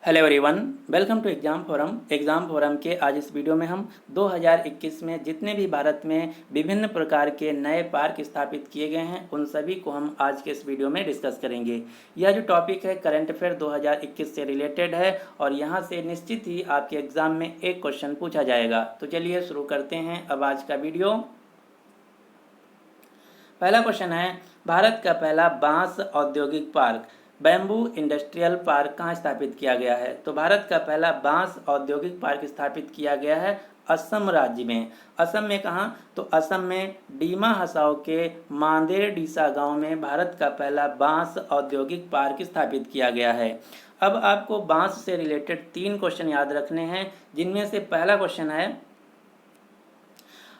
Hello everyone, welcome to exam forum के आज इस वीडियो में हम 2021 में जितने भी भारत में विभिन्न प्रकार के नए पार्क स्थापित किए गए हैं उन सभी को हम आज के इस वीडियो में डिस्कस करेंगे। यह जो टॉपिक है करंट अफेयर 2021 से रिलेटेड है और यहाँ से निश्चित ही आपके एग्ज़ाम में एक क्वेश्चन पूछा जाएगा। तो चलिए शुरू करते हैं अब आज का वीडियो। पहला क्वेश्चन है, भारत का पहला बांस औद्योगिक पार्क बैम्बू इंडस्ट्रियल पार्क कहाँ स्थापित किया गया है? तो भारत का पहला बांस औद्योगिक पार्क स्थापित किया गया है असम राज्य में। असम में कहाँ? तो असम में डीमा हसाओ के मांदेर डीसा गांव में भारत का पहला बांस औद्योगिक पार्क स्थापित किया गया है। अब आपको बांस से रिलेटेड 3 क्वेश्चन याद रखने हैं, जिनमें से पहला क्वेश्चन है,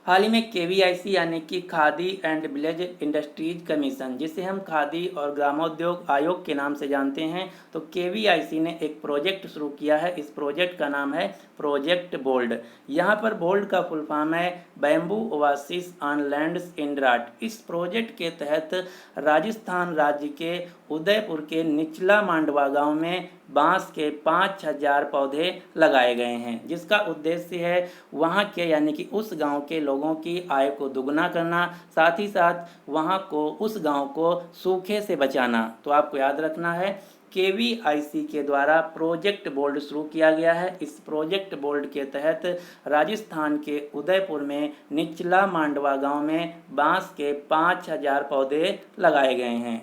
हाल ही में केवीआईसी यानी कि khadi and village industries commission, जिसे हम खादी और ग्रामोद्योग आयोग के नाम से जानते हैं, तो केवीआईसी ने एक प्रोजेक्ट शुरू किया है। इस प्रोजेक्ट का नाम है प्रोजेक्ट बोल्ड। यहाँ पर बोल्ड का फुल फॉर्म है bamboo oasis on lands in drought. इस प्रोजेक्ट के तहत राजस्थान राज्य के उदयपुर के निचला मांडवा गांव में बांस के 5000 पौधे लगाए गए हैं, जिसका उद्देश्य है वहां के यानी कि उस गांव के लोगों की आय को दुगना करना, साथ ही साथ वहां को उस गांव को सूखे से बचाना। तो आपको याद रखना है केवीआईसी के द्वारा प्रोजेक्ट बोल्ड शुरू किया गया है। इस प्रोजेक्ट बोल्ड के तहत राजस्थान के उदयपुर में निचला मांडवा गांव में बांस के 5000 पौधे लगाए गए हैं।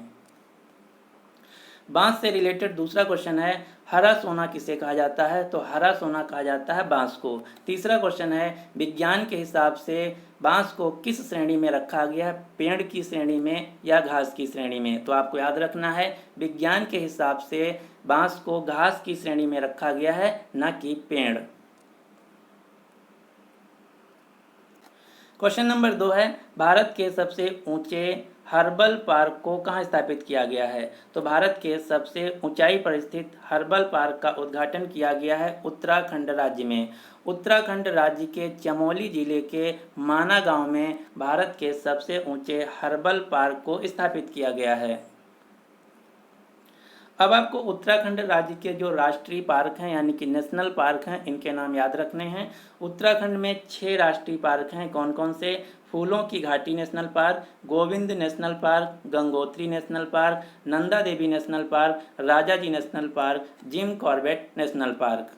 बांस से रिलेटेड दूसरा क्वेश्चन है, हरा सोना किसे कहा जाता है? तो हरा सोना कहा जाता है बांस को। तीसरा क्वेश्चन है, विज्ञान के हिसाब से बांस को किस श्रेणी में रखा गया है? पेड़ की श्रेणी में या घास की श्रेणी में? तो आपको याद रखना है विज्ञान के हिसाब से बांस को घास की श्रेणी में रखा गया है, न कि पेड़। क्वेश्चन नंबर 2 है, भारत के सबसे ऊंचे हर्बल पार्क को कहाँ स्थापित किया गया है? तो भारत के सबसे ऊंचाई पर स्थित हर्बल पार्क का उद्घाटन किया गया है उत्तराखंड राज्य में। उत्तराखंड राज्य के चमोली जिले के माना गांव में भारत के सबसे ऊंचे हर्बल पार्क को स्थापित किया गया है। अब आपको उत्तराखंड राज्य के जो राष्ट्रीय पार्क हैं यानी कि नेशनल पार्क हैं, इनके नाम याद रखने हैं। उत्तराखंड में 6 राष्ट्रीय पार्क हैं। कौन कौन से? फूलों की घाटी national park, Govind national park, Gangotri national park, Nanda Devi national park, Rajaji national park, Jim Corbett national park.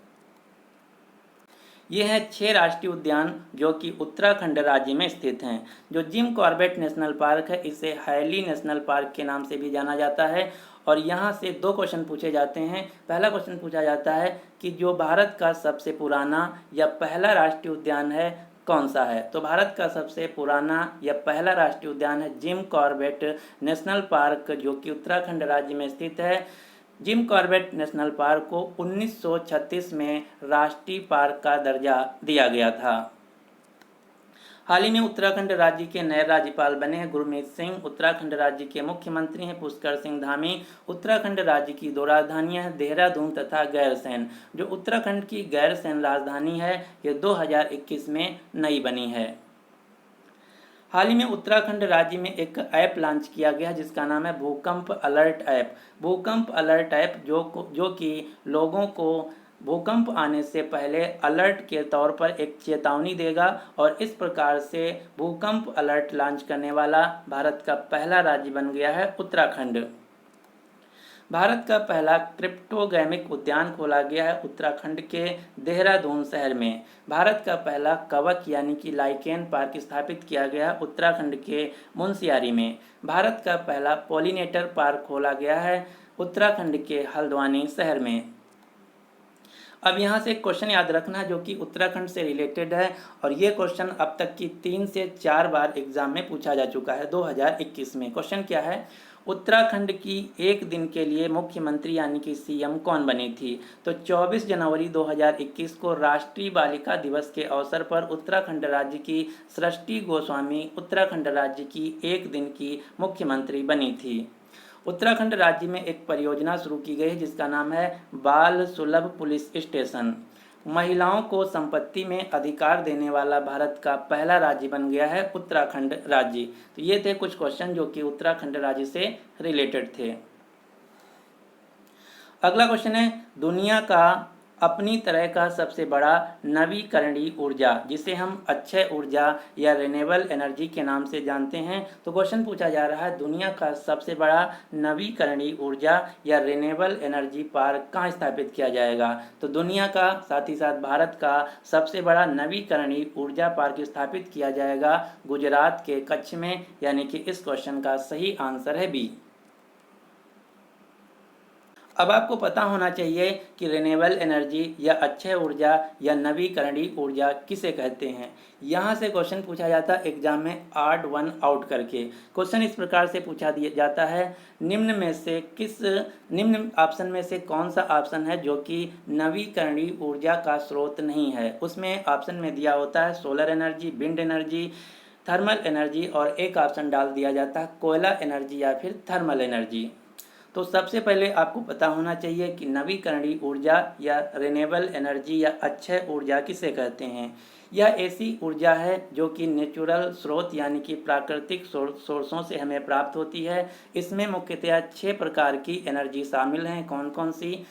ये हैं 6 राष्ट्रीय उद्यान जो कि उत्तराखंड राज्य में स्थित हैं। जो जिम कॉर्बेट नेशनल पार्क है, इसे हैली नेशनल पार्क के नाम से भी जाना जाता है। और यहाँ से 2 क्वेश्चन पूछे जाते हैं। पहला क्वेश्चन पूछा जाता है कि जो भारत का सबसे पुराना या पहला राष्ट्रीय उद्यान है कौन सा है? तो भारत का सबसे पुराना या पहला राष्ट्रीय उद्यान है जिम कॉर्बेट नेशनल पार्क, जो कि उत्तराखंड राज्य में स्थित है। जिम कॉर्बेट नेशनल पार्क को 1936 में राष्ट्रीय पार्क का दर्जा दिया गया था। हाल ही में उत्तराखंड राज्य के नए राज्यपाल बने हैं गुरमीत सिंह। उत्तराखंड राज्य के मुख्यमंत्री हैं पुष्कर सिंह धामी। उत्तराखंड राज्य की 2 राजधानियां हैं देहरादून तथा गैरसैंण। जो उत्तराखंड की गैरसैंण राजधानी है ये 2021 में नई बनी है। हाल ही में उत्तराखंड राज्य में एक ऐप लॉन्च किया गया जिसका नाम है भूकंप अलर्ट ऐप। भूकंप अलर्ट ऐप जो कि लोगों को भूकंप आने से पहले अलर्ट के तौर पर एक चेतावनी देगा, और इस प्रकार से भूकंप अलर्ट लॉन्च करने वाला भारत का पहला राज्य बन गया है उत्तराखंड। भारत का पहला क्रिप्टोगैमिक उद्यान खोला गया है उत्तराखंड के देहरादून शहर में। भारत का पहला कवक यानी कि लाइकेन पार्क स्थापित किया गया है उत्तराखंड के मुंशियारी में। भारत का पहला पॉलिनेटर पार्क खोला गया है उत्तराखंड के हल्द्वानी शहर में। अब यहाँ से एक क्वेश्चन याद रखना जो कि उत्तराखंड से रिलेटेड है, और ये क्वेश्चन अब तक की 3 से 4 बार एग्जाम में पूछा जा चुका है 2021 में। क्वेश्चन क्या है, उत्तराखंड की एक दिन के लिए मुख्यमंत्री यानी कि सीएम कौन बनी थी? तो 24 जनवरी 2021 को राष्ट्रीय बालिका दिवस के अवसर पर उत्तराखंड राज्य की सृष्टि गोस्वामी उत्तराखंड राज्य की एक दिन की मुख्यमंत्री बनी थी। उत्तराखंड राज्य में एक परियोजना शुरू की गई जिसका नाम है बाल सुलभ पुलिस स्टेशन। महिलाओं को संपत्ति में अधिकार देने वाला भारत का पहला राज्य बन गया है उत्तराखंड राज्य। तो ये थे कुछ क्वेश्चन जो कि उत्तराखंड राज्य से रिलेटेड थे। अगला क्वेश्चन है, दुनिया का अपनी तरह का सबसे बड़ा नवीकरणीय ऊर्जा जिसे हम अक्षय ऊर्जा या रिन्यूएबल एनर्जी के नाम से जानते हैं। तो क्वेश्चन पूछा जा रहा है, दुनिया का सबसे बड़ा नवीकरणीय ऊर्जा या रिन्यूएबल एनर्जी पार्क कहाँ स्थापित किया जाएगा। तो दुनिया का साथ ही साथ भारत का सबसे बड़ा नवीकरणीय ऊर्जा पार्क स्थापित किया जाएगा गुजरात के कच्छ में, यानी कि इस क्वेश्चन का सही आंसर है बी। अब आपको पता होना चाहिए कि रिन्यूएबल एनर्जी या अक्षय ऊर्जा या नवीकरणीय ऊर्जा किसे कहते हैं। यहाँ से क्वेश्चन पूछा जाता है एग्जाम में आड वन आउट करके। क्वेश्चन इस प्रकार से पूछा दिया जाता है, निम्न ऑप्शन में से कौन सा ऑप्शन है जो कि नवीकरणीय ऊर्जा का स्रोत नहीं है। उसमें ऑप्शन में दिया होता है solar energy, wind energy, thermal energy और एक ऑप्शन डाल दिया जाता है कोयला एनर्जी या फिर थर्मल एनर्जी। तो सबसे पहले आपको पता होना चाहिए कि नवीकरणीय ऊर्जा या रिन्यूएबल एनर्जी या अक्षय ऊर्जा किसे कहते हैं। यह ऐसी ऊर्जा है जो कि नेचुरल स्रोत यानी कि प्राकृतिक सोर्सों से हमें प्राप्त होती है। इसमें मुख्यतः 6 प्रकार की एनर्जी शामिल हैं। कौन कौन सी?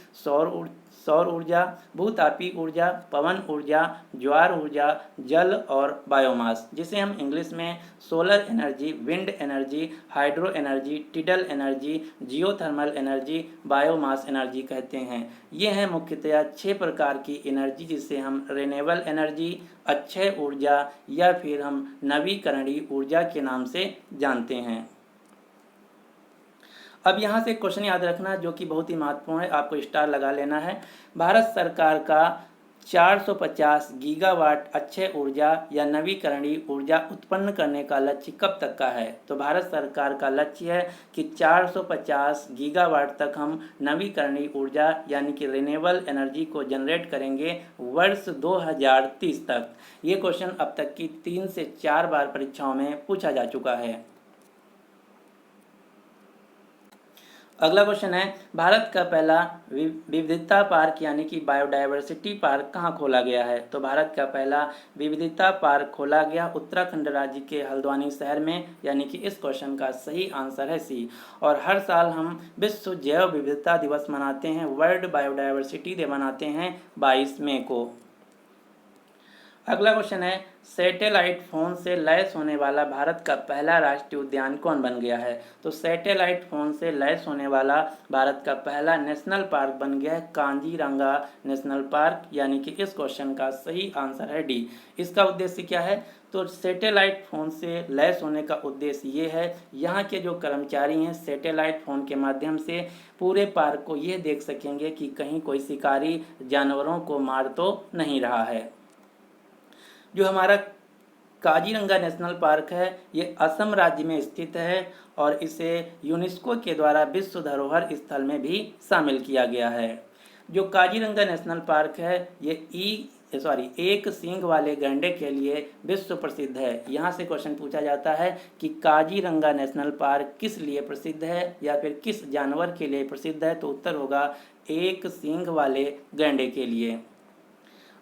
सौर ऊर्जा, भूतापीय ऊर्जा, पवन ऊर्जा, ज्वार ऊर्जा, जल और बायोमास, जिसे हम इंग्लिश में solar energy, wind energy, hydro energy, tidal energy, geothermal energy, biomass energy कहते हैं। ये हैं मुख्यतः 6 प्रकार की एनर्जी जिसे हम रिन्यूएबल एनर्जी, अक्षय ऊर्जा या फिर हम नवीकरणीय ऊर्जा के नाम से जानते हैं। अब यहाँ से क्वेश्चन याद रखना जो कि बहुत ही महत्वपूर्ण है, आपको स्टार लगा लेना है। भारत सरकार का 450 गीगावाट अक्षय ऊर्जा या नवीकरणीय ऊर्जा उत्पन्न करने का लक्ष्य कब तक का है। तो भारत सरकार का लक्ष्य है कि 450 गीगावाट तक हम नवीकरणीय ऊर्जा यानी कि रिन्यूएबल एनर्जी को जनरेट करेंगे वर्ष 2030 तक। ये क्वेश्चन अब तक की 3 से 4 बार परीक्षाओं में पूछा जा चुका है। अगला क्वेश्चन है, भारत का पहला विविधता पार्क यानी कि बायोडायवर्सिटी पार्क कहाँ खोला गया है। तो भारत का पहला विविधता पार्क खोला गया उत्तराखंड राज्य के हल्द्वानी शहर में, यानी कि इस क्वेश्चन का सही आंसर है सी। और हर साल हम विश्व जैव विविधता दिवस मनाते हैं, वर्ल्ड बायोडायवर्सिटी डे मनाते हैं 22 मई को। अगला क्वेश्चन है, सैटेलाइट फोन से लैस होने वाला भारत का पहला राष्ट्रीय उद्यान कौन बन गया है। तो सैटेलाइट फोन से लैस होने वाला भारत का पहला नेशनल पार्क बन गया है काजीरंगा नेशनल पार्क, यानी कि इस क्वेश्चन का सही आंसर है डी। इसका उद्देश्य क्या है। तो सैटेलाइट फ़ोन से लैस होने का उद्देश्य ये है, यहाँ के जो कर्मचारी हैं सैटेलाइट फ़ोन के माध्यम से पूरे पार्क को ये देख सकेंगे कि कहीं कोई शिकारी जानवरों को मार तो नहीं रहा है। जो हमारा काजीरंगा नेशनल पार्क है ये असम राज्य में स्थित है और इसे यूनेस्को के द्वारा विश्व धरोहर स्थल में भी शामिल किया गया है। जो काजीरंगा नेशनल पार्क है ये एक सींग वाले गैंडे के लिए विश्व प्रसिद्ध है। यहाँ से क्वेश्चन पूछा जाता है कि काजीरंगा नेशनल पार्क किस लिए प्रसिद्ध है या फिर किस जानवर के लिए प्रसिद्ध है। तो उत्तर होगा एक सींग वाले गैंडे के लिए।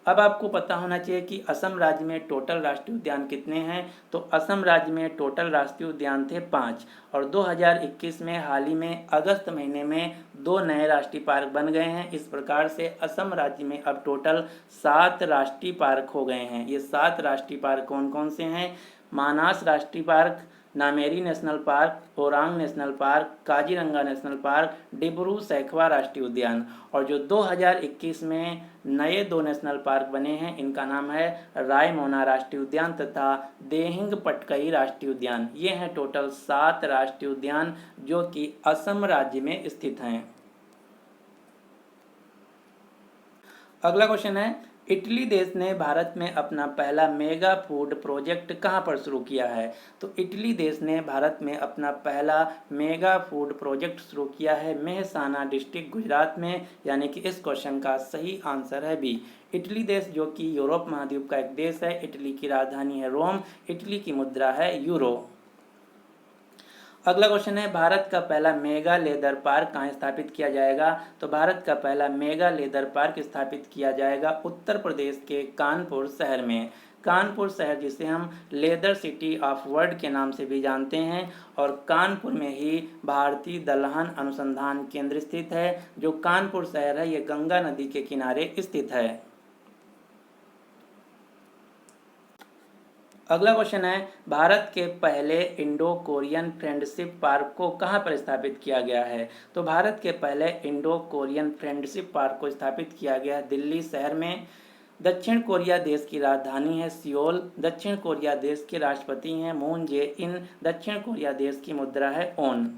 अब आपको पता होना चाहिए कि असम राज्य में टोटल राष्ट्रीय उद्यान कितने हैं। तो असम राज्य में टोटल राष्ट्रीय उद्यान थे 5 और 2021 में हाल ही में अगस्त महीने में 2 नए राष्ट्रीय पार्क बन गए हैं। इस प्रकार से असम राज्य में अब टोटल 7 राष्ट्रीय पार्क हो गए हैं। ये 7 राष्ट्रीय पार्क कौन कौन से हैं? मानास राष्ट्रीय park, Nameri national park, Orang national park, Kaziranga national park, Dibru Saikhowa राष्ट्रीय उद्यान। और जो 2021 में नए 2 नेशनल पार्क बने हैं इनका नाम है रायमोना राष्ट्रीय उद्यान तथा देहिंग पटकई राष्ट्रीय उद्यान। ये हैं टोटल 7 राष्ट्रीय उद्यान जो कि असम राज्य में स्थित हैं। अगला क्वेश्चन है, इटली देश ने भारत में अपना पहला मेगा फूड प्रोजेक्ट कहाँ पर शुरू किया है। तो इटली देश ने भारत में अपना पहला मेगा फूड प्रोजेक्ट शुरू किया है मेहसाना डिस्ट्रिक्ट गुजरात में, यानी कि इस क्वेश्चन का सही आंसर है बी। इटली देश जो कि यूरोप महाद्वीप का एक देश है, इटली की राजधानी है रोम, इटली की मुद्रा है यूरो। अगला क्वेश्चन है, भारत का पहला मेगा लेदर पार्क कहाँ स्थापित किया जाएगा। तो भारत का पहला मेगा लेदर पार्क स्थापित किया जाएगा उत्तर प्रदेश के कानपुर शहर में। कानपुर शहर जिसे हम लेदर सिटी ऑफ वर्ल्ड के नाम से भी जानते हैं, और कानपुर में ही भारतीय दलहन अनुसंधान केंद्र स्थित है। जो कानपुर शहर है ये गंगा नदी के किनारे स्थित है। अगला क्वेश्चन है, भारत के पहले इंडो कोरियन फ्रेंडशिप पार्क को कहाँ पर स्थापित किया गया है? तो भारत के पहले इंडो कोरियन फ्रेंडशिप पार्क को स्थापित किया गया है दिल्ली शहर में। दक्षिण कोरिया देश की राजधानी है सियोल। दक्षिण कोरिया देश के राष्ट्रपति हैं मून जे इन। दक्षिण कोरिया देश की मुद्रा है ओन।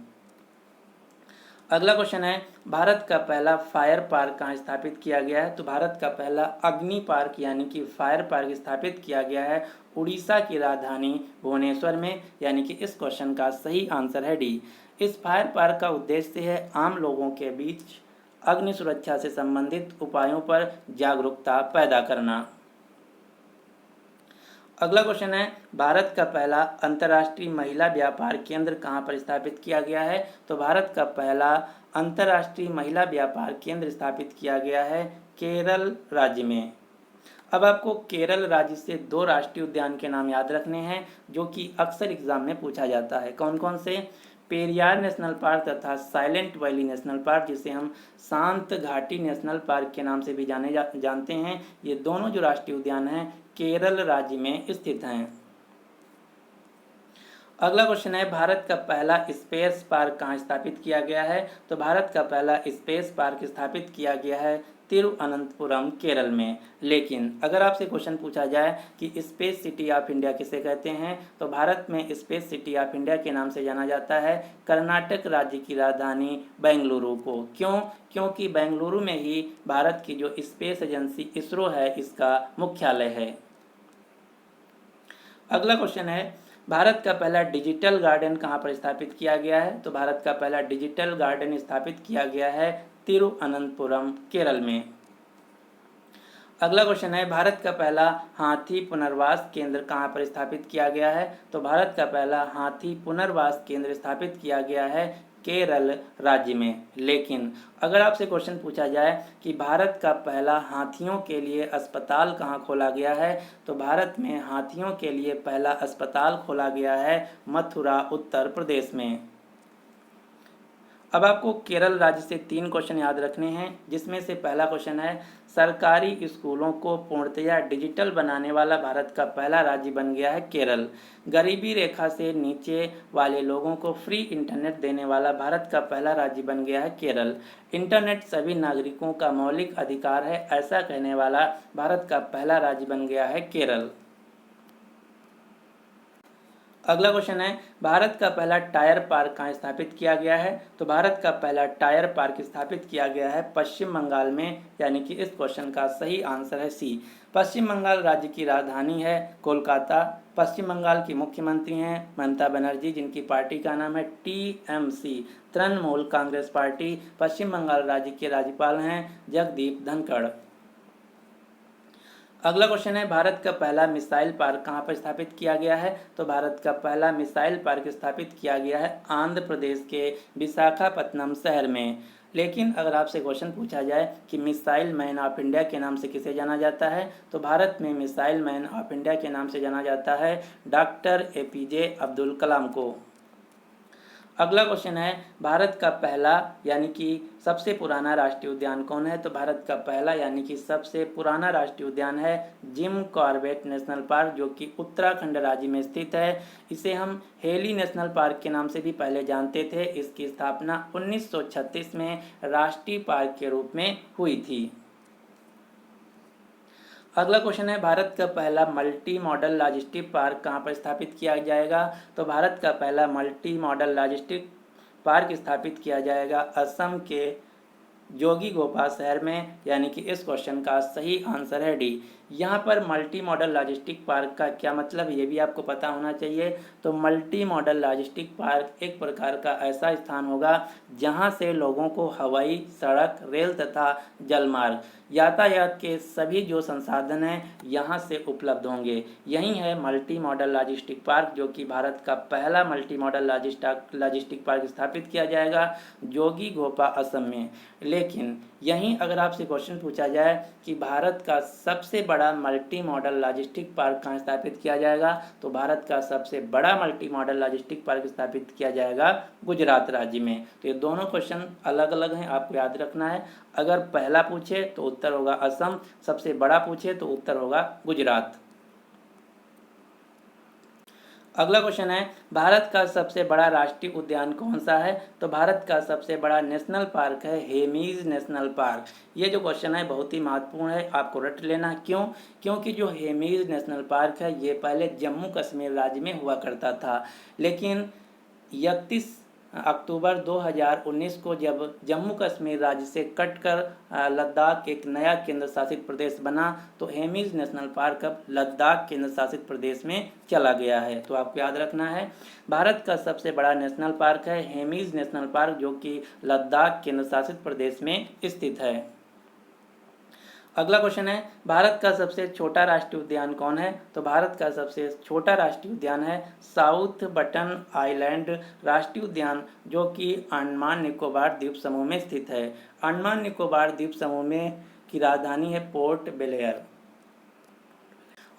अगला क्वेश्चन है, भारत का पहला फायर पार्क कहाँ स्थापित किया गया है? तो भारत का पहला अग्नि पार्क यानी कि फायर पार्क स्थापित किया गया है उड़ीसा की राजधानी भुवनेश्वर में, यानी कि इस क्वेश्चन का सही आंसर है डी। इस फायर पार्क का उद्देश्य है आम लोगों के बीच अग्नि सुरक्षा से संबंधित उपायों पर जागरूकता पैदा करना। अगला क्वेश्चन है, भारत का पहला अंतर्राष्ट्रीय महिला व्यापार केंद्र कहाँ पर स्थापित किया गया है? तो भारत का पहला अंतर्राष्ट्रीय महिला व्यापार केंद्र स्थापित किया गया है केरल राज्य में। अब आपको केरल राज्य से दो राष्ट्रीय उद्यान के नाम याद रखने हैं जो कि अक्सर एग्जाम में पूछा जाता है। कौन कौन से? पेरियार नेशनल पार्क तथा साइलेंट वैली नेशनल पार्क जिसे हम शांत घाटी नेशनल पार्क के नाम से भी जानते हैं। ये दोनों जो राष्ट्रीय उद्यान हैं केरल राज्य में स्थित हैं। अगला क्वेश्चन है, भारत का पहला स्पेस पार्क कहाँ स्थापित किया गया है? तो भारत का पहला स्पेस पार्क स्थापित किया गया है तिरुवनंतपुरम केरल में। लेकिन अगर आपसे क्वेश्चन पूछा जाए कि स्पेस सिटी ऑफ इंडिया किसे कहते हैं, तो भारत में स्पेस सिटी ऑफ इंडिया के नाम से जाना जाता है कर्नाटक राज्य की राजधानी बेंगलुरु को। क्यों? क्योंकि बेंगलुरु में ही भारत की जो स्पेस एजेंसी इसरो है इसका मुख्यालय है। अगला क्वेश्चन है, भारत का पहला डिजिटल गार्डन कहाँ पर स्थापित किया गया है? तो भारत का पहला डिजिटल गार्डन स्थापित किया गया है तिरुवनंतपुरम केरल में। अगला क्वेश्चन है, भारत का पहला हाथी पुनर्वास केंद्र कहाँ पर स्थापित किया गया है? तो भारत का पहला हाथी पुनर्वास केंद्र स्थापित किया गया है केरल राज्य में। लेकिन अगर आपसे क्वेश्चन पूछा जाए कि भारत का पहला हाथियों के लिए अस्पताल कहाँ खोला गया है, तो भारत में हाथियों के लिए पहला अस्पताल खोला गया है मथुरा उत्तर प्रदेश में। अब आपको केरल राज्य से 3 क्वेश्चन याद रखने हैं, जिसमें से पहला क्वेश्चन है, सरकारी स्कूलों को पूर्णतया डिजिटल बनाने वाला भारत का पहला राज्य बन गया है केरल। गरीबी रेखा से नीचे वाले लोगों को फ्री इंटरनेट देने वाला भारत का पहला राज्य बन गया है केरल। इंटरनेट सभी नागरिकों का मौलिक अधिकार है, ऐसा कहने वाला भारत का पहला राज्य बन गया है केरल। अगला क्वेश्चन है, भारत का पहला टायर पार्क कहाँ स्थापित किया गया है? तो भारत का पहला टायर पार्क स्थापित किया गया है पश्चिम बंगाल में, यानी कि इस क्वेश्चन का सही आंसर है सी। पश्चिम बंगाल राज्य की राजधानी है कोलकाता। पश्चिम बंगाल की मुख्यमंत्री हैं ममता बनर्जी, जिनकी पार्टी का नाम है टीएमसी, तृणमूल कांग्रेस पार्टी। पश्चिम बंगाल राज्य के राज्यपाल हैं जगदीप धनखड़। अगला क्वेश्चन है, भारत का पहला मिसाइल पार्क कहाँ पर स्थापित किया गया है? तो भारत का पहला मिसाइल पार्क स्थापित किया गया है आंध्र प्रदेश के विशाखापत्तनम शहर में। लेकिन अगर आपसे क्वेश्चन पूछा जाए कि मिसाइल मैन ऑफ इंडिया के नाम से किसे जाना जाता है, तो भारत में मिसाइल मैन ऑफ इंडिया के नाम से जाना जाता है डॉक्टर एपीजे अब्दुल कलाम को। अगला क्वेश्चन है, भारत का पहला यानी कि सबसे पुराना राष्ट्रीय उद्यान कौन है? तो भारत का पहला यानी कि सबसे पुराना राष्ट्रीय उद्यान है जिम कॉर्बेट नेशनल पार्क, जो कि उत्तराखंड राज्य में स्थित है। इसे हम हेली नेशनल पार्क के नाम से भी पहले जानते थे। इसकी स्थापना 1936 में राष्ट्रीय पार्क के रूप में हुई थी। अगला क्वेश्चन है, भारत का पहला मल्टी मॉडल लॉजिस्टिक पार्क कहाँ पर स्थापित किया जाएगा? तो भारत का पहला मल्टी मॉडल लॉजिस्टिक पार्क स्थापित किया जाएगा असम के जोगीघोपा शहर में, यानी कि इस क्वेश्चन का सही आंसर है डी। यहाँ पर मल्टी मॉडल लॉजिस्टिक पार्क का क्या मतलब ये भी आपको पता होना चाहिए। तो मल्टी मॉडल लॉजिस्टिक पार्क एक प्रकार का ऐसा स्थान होगा जहाँ से लोगों को हवाई, सड़क, रेल तथा जलमार्ग यातायात के सभी जो संसाधन हैं यहाँ से उपलब्ध होंगे। यही है मल्टी मॉडल लॉजिस्टिक पार्क, जो कि भारत का पहला मल्टी मॉडल लॉजिस्टिक पार्क स्थापित किया जाएगा जोगीघोपा असम में। लेकिन यहीं अगर आपसे क्वेश्चन पूछा जाए कि भारत का सबसे बड़ा मल्टी मॉडल लॉजिस्टिक पार्क कहाँ स्थापित किया जाएगा, तो भारत का सबसे बड़ा मल्टी मॉडल लॉजिस्टिक पार्क स्थापित किया जाएगा गुजरात राज्य में। तो ये दोनों क्वेश्चन अलग अलग हैं, आपको याद रखना है। अगर पहला पूछे तो उत्तर होगा असम, सबसे बड़ा पूछे तो उत्तर होगा गुजरात। अगला क्वेश्चन है, भारत का सबसे बड़ा राष्ट्रीय उद्यान कौन सा है, तो भारत का सबसे बड़ा नेशनल पार्क है हेमीज नेशनल पार्क। ये जो क्वेश्चन है बहुत ही महत्वपूर्ण है, आपको रट लेना। क्यों? क्योंकि जो हेमीज नेशनल पार्क है ये पहले जम्मू कश्मीर राज्य में हुआ करता था, लेकिन 31 अक्टूबर 2019 को जब जम्मू कश्मीर राज्य से कटकर लद्दाख एक नया केंद्र शासित प्रदेश बना, तो हेमीज नेशनल पार्क अब लद्दाख केंद्र शासित प्रदेश में चला गया है। तो आपको याद रखना है, भारत का सबसे बड़ा नेशनल पार्क है हेमीज नेशनल पार्क, जो कि लद्दाख केंद्र शासित प्रदेश में स्थित है। अगला क्वेश्चन है, भारत का सबसे छोटा राष्ट्रीय उद्यान कौन है, तो भारत का सबसे छोटा राष्ट्रीय उद्यान है साउथ बटन आइलैंड राष्ट्रीय उद्यान, जो कि अंडमान निकोबार द्वीप समूह में स्थित है। अंडमान निकोबार द्वीप समूह में की राजधानी है पोर्ट ब्लेयर।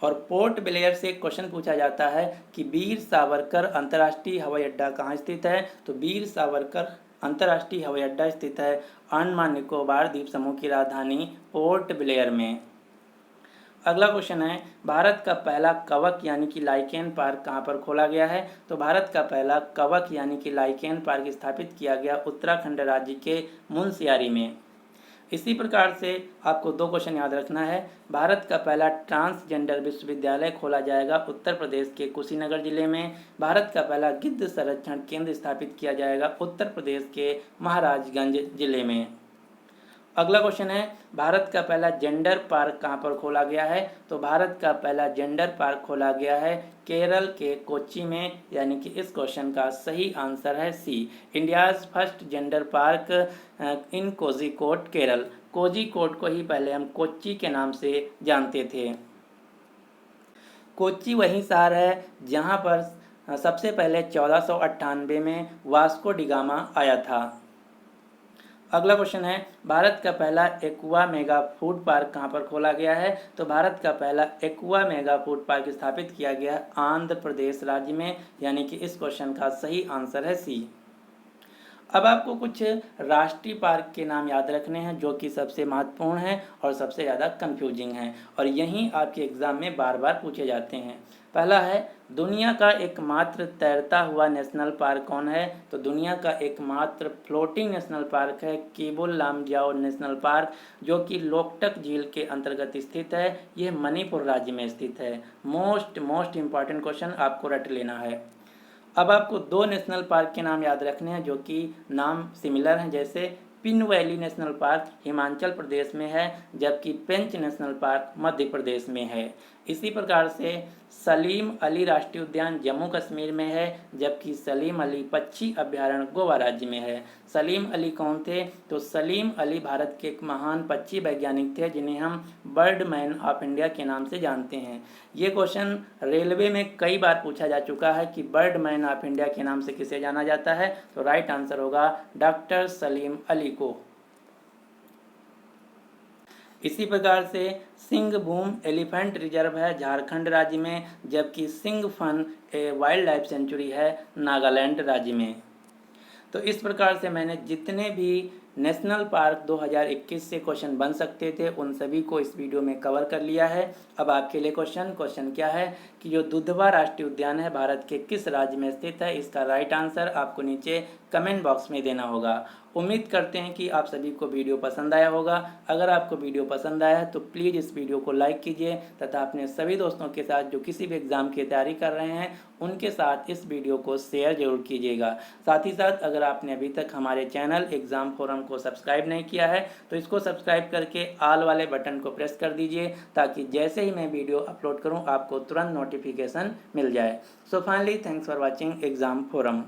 और पोर्ट ब्लेयर से क्वेश्चन पूछा जाता है कि वीर सावरकर अंतर्राष्ट्रीय हवाई अड्डा कहाँ स्थित है, तो वीर सावरकर अंतर्राष्ट्रीय हवाई अड्डा स्थित है अंडमान निकोबार द्वीप समूह की राजधानी पोर्ट ब्लेयर में। अगला क्वेश्चन है, भारत का पहला कवक यानी कि लाइकेन पार्क कहाँ पर खोला गया है, तो भारत का पहला कवक यानी कि लाइकेन पार्क स्थापित किया गया उत्तराखंड राज्य के मुनस्यारी में। इसी प्रकार से आपको दो क्वेश्चन याद रखना है, भारत का पहला ट्रांसजेंडर विश्वविद्यालय खोला जाएगा उत्तर प्रदेश के कुशीनगर जिले में। भारत का पहला गिद्ध संरक्षण केंद्र स्थापित किया जाएगा उत्तर प्रदेश के महाराजगंज जिले में। अगला क्वेश्चन है, भारत का पहला जेंडर पार्क कहाँ पर खोला गया है, तो भारत का पहला जेंडर पार्क खोला गया है केरल के कोच्चि में, यानी कि इस क्वेश्चन का सही आंसर है C, India's first gender park in Kozhikode Kerala. Kozhikode को ही पहले हम कोच्चि के नाम से जानते थे। कोच्चि वही शहर है जहाँ पर सबसे पहले 1498 में वास्को डिगामा आया था। अगला क्वेश्चन है, भारत का पहला एक्वा मेगा फूड पार्क कहाँ पर खोला गया है, तो भारत का पहला एक्वा मेगा फूड पार्क स्थापित किया गया आंध्र प्रदेश राज्य में, यानी कि इस क्वेश्चन का सही आंसर है सी। अब आपको कुछ राष्ट्रीय पार्क के नाम याद रखने हैं जो कि सबसे महत्वपूर्ण हैं और सबसे ज़्यादा कंफ्यूजिंग हैं, और यहीं आपके एग्ज़ाम में बार बार पूछे जाते हैं। पहला है, दुनिया का एकमात्र तैरता हुआ नेशनल पार्क कौन है, तो दुनिया का एकमात्र फ्लोटिंग नेशनल पार्क है केबुल लामजाओ नेशनल पार्क, जो कि लोकटक झील के अंतर्गत स्थित है। यह मणिपुर राज्य में स्थित है। मोस्ट इम्पॉर्टेंट क्वेश्चन आपको रट लेना है। अब आपको दो नेशनल पार्क के नाम याद रखने हैं जो कि नाम सिमिलर हैं, जैसे Pin valley national park Himachal Pradesh में है, जबकि पेंच नेशनल पार्क मध्य प्रदेश में है। इसी प्रकार से सलीम अली राष्ट्रीय उद्यान जम्मू कश्मीर में है, जबकि सलीम अली पक्षी अभ्यारण्य गोवा राज्य में है। सलीम अली कौन थे, तो सलीम अली भारत के एक महान पक्षी वैज्ञानिक थे जिन्हें हम बर्ड मैन ऑफ इंडिया के नाम से जानते हैं। ये क्वेश्चन रेलवे में कई बार पूछा जा चुका है कि बर्ड मैन ऑफ इंडिया के नाम से किसे जाना जाता है, तो राइट आंसर होगा डॉक्टर सलीम अली को। इसी प्रकार से सिंहभूम एलिफेंट रिजर्व है झारखंड राज्य में, जबकि सिंहफन वाइल्ड लाइफ सेंचुरी है नागालैंड राज्य में। तो इस प्रकार से मैंने जितने भी नेशनल पार्क 2021 से क्वेश्चन बन सकते थे उन सभी को इस वीडियो में कवर कर लिया है। अब आपके लिए क्वेश्चन क्या है कि जो दुधवा राष्ट्रीय उद्यान है भारत के किस राज्य में स्थित है, इसका राइट आंसर आपको नीचे कमेंट बॉक्स में देना होगा। उम्मीद करते हैं कि आप सभी को वीडियो पसंद आया होगा। अगर आपको वीडियो पसंद आया है तो प्लीज़ इस वीडियो को लाइक कीजिए तथा अपने सभी दोस्तों के साथ जो किसी भी एग्ज़ाम की तैयारी कर रहे हैं उनके साथ इस वीडियो को शेयर जरूर कीजिएगा। साथ ही साथ अगर आपने अभी तक हमारे चैनल एग्ज़ाम फोरम को सब्सक्राइब नहीं किया है तो इसको सब्सक्राइब करके ऑल वाले बटन को प्रेस कर दीजिए, ताकि जैसे ही मैं वीडियो अपलोड करूं आपको तुरंत नोटिफिकेशन मिल जाए। So finally thanks for watching exam forum.